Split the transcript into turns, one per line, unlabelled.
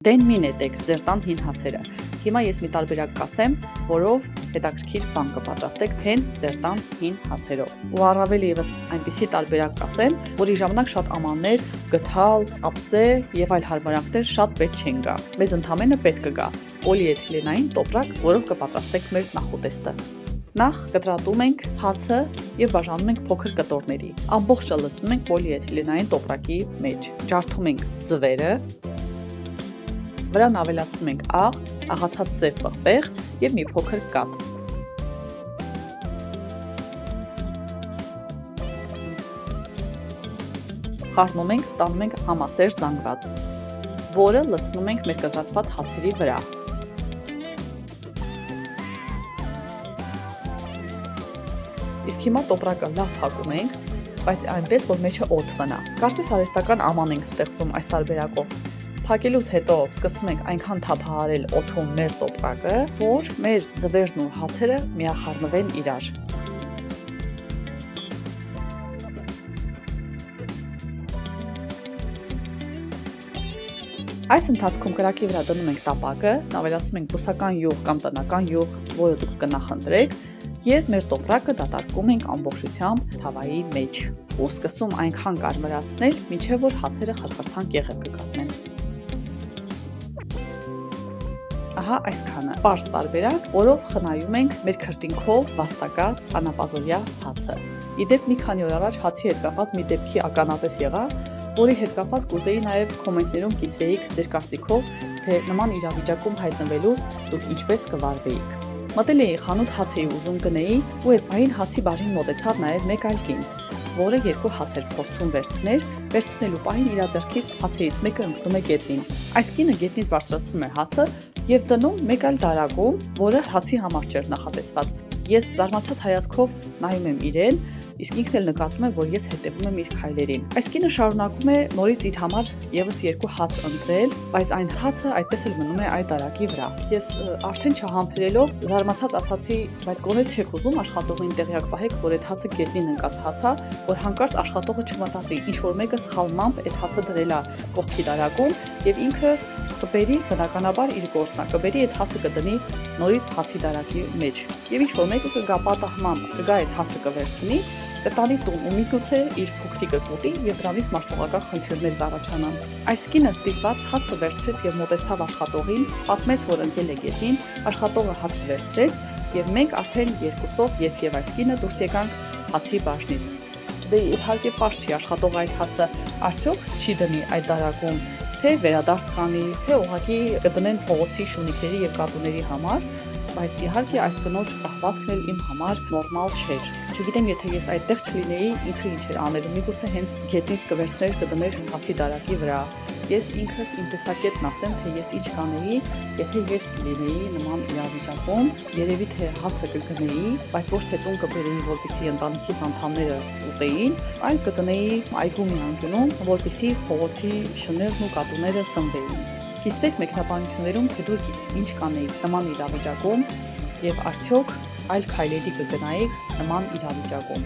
Դեն մի նետեք ձեր տան հին հացերը։ Հիմա ես մի տարբերակ կասեմ, որով հետաքրքիր բան կպատրաստեք հենց ձեր տան հին հացերով։ Ու առավել ևս այնպիսի տարբերակ կասեմ, որի ժամանակ շատ ամաններ, գթալ, ափսե եւ այլ հարմարանքներ շատ պետք չեն գա։ Մեզ ընդամենը պետք կգա պոլիէթիլենային տոպրակ, որով կպատրաստենք մեր նախուտեստը։ Նախ կտրատում ենք հացը եւ բաժանում ենք փոքր կտորների։ Ամբողջը լցնում ենք պոլիէթիլենային տոպրակի մեջ։ Ջարդում ենք ձվերը, վրան ավելացնում ենք աղ, աղացած սև պղպեղ եւ մի փոքր կաթ։ Խառնում ենք, ստանում ենք համասեր զանգված, որը լցնում ենք մեր կտրատված հացերի վրա։ Իսկ հիմա տոպրակը լավ փակում ենք, բայց այնպես, որ մեջը օդ մնա։ Կարծես արհեստական աման ենք ստեղծում այս տարբերակով։ Փակելուց հետո սկսում ենք այնքան թափահարել օդում մեր տոպրակը, որ մեր ձվերն ու հացերը միախառնվեն իրար։ Այս ընթացքում կրակի վրա դնում ենք տապակը, ավելացնում ենք բուսական յուղ կամ տնական յուղ, որը դուք կնախընտրեք, եւ մեր տոպրակը դատարկում ենք ամբողջությամբ թավայի մեջ ու սկսում այնքան կարմրացնել, մինչեւ որ հացերը խրխրթան կեղև կկազմեն։ Ահա այսքանը պարզ տարբերակ, որով խնայում ենք մեր քրտինքով վաստակած անապազօրյա հացը։ Իդեպ մի քանի օր առաջ հացի հետ կապված մի դեպքի ականատես եղա, որի հետ կապված կուզեի նաև կոմենտներում կիսվեիք ձեր կարծիքով, թե նման իրավիճակում հայտնվելուց դուք ինչպես կվարվեիք։ Մտել էի խանութ հաց էի ուզում գնեի ու այդ պահին հացի բաժին մոտեցավ նաև մեկ այլ կին, որը երկու հաց էր փորձում վերցնելու պահին իր ձեռքից հացերից մեկը ընկնում է գետնին։ Այս կինը գետնից բարձրացնում է հացը եւ դնում մեկ այլ դարակում, որը հացի համար չէր նախատեսված։ Ես զարմացած հայացքով նայում եմ իրեն, իսկ ինքն էլ նկատում է, որ ես հետևում եմ իր քայլերին։ Այս կինը շարունակում է նորից իր համար եւս երկու հաց ընտրել, բայց այն հացը այդպես էլ մնում է այդ դարակի վրա։ Ես արդեն չհամբերելով զարմացած ասացի, բայց գոնե չեք ուզում աշխատողին տեղյակ պահեք, որ այդ հացը գետնին ընկած հաց է, որ հանկարծ աշխատողը չմտածի, ինչ որ մեկը սխալմամբ այդ հացը դրել է կողքի դարակում եւ ինքը կբերի բնականաբար իր գործն է, կբերի այդ հացը կդնի նորից հացի դարակի մեջ։ Եվ ինչ որ մեկը կգա պատահմամբ, կգա այդ հացը կվերցնի, կտանի տուն ու միգուցե իր փոքրիկը կուտի եւ դրանից մարսողական խնդիրներ կառաջանան։ Այս կինը ստիպված հացը վերցրեց եւ մոտեցավ աշխատողին, պատմեց, որ ընկել է գետնին, աշխատողը հացը վերցրեց եւ մենք արդեն երկուսով ես եւ այս կինը դուրս եկանք հացի բաժնից։ Դե իհարկե պարզ չի աշխատողը այդ հացը արդյոք չի դնի այդ դարակում, թե վերադարձ կանի, թե ուղղակի կդնեն փողոցի շունիկների եւ կատուների համար, բայց իհարկե այս կնոջ պահվածքն էլ իմ համար նորմալ չէր։ Չգիտեմ, եթե ես այդտեղ չլինեի, ինքը ինչ էր անելու, միգուցե հենց գետնից կվերցներ կդներ հացի դարակի վրա։ Ես ինքս իմ տեսակետն ասեմ, թե ես ինչ կանեի, եթե ես լինեի նման իրավիճակում, երևի թե հացը կգնեի, բայց ոչ թե տուն կբերեի, որպեսզի ընտանիքիս անդամները ուտեին, այլ կդնեի այգու մի անկյունում, որպեսզի փողոցի շներն ու կատուները սնվեին։ Կիսվեք մեկնաբանություններում, թե դուք ինչ կանեիք նման իրավիճակում եւ արդյոք այլ քայլերի կգնայիք նման իրավիճակում։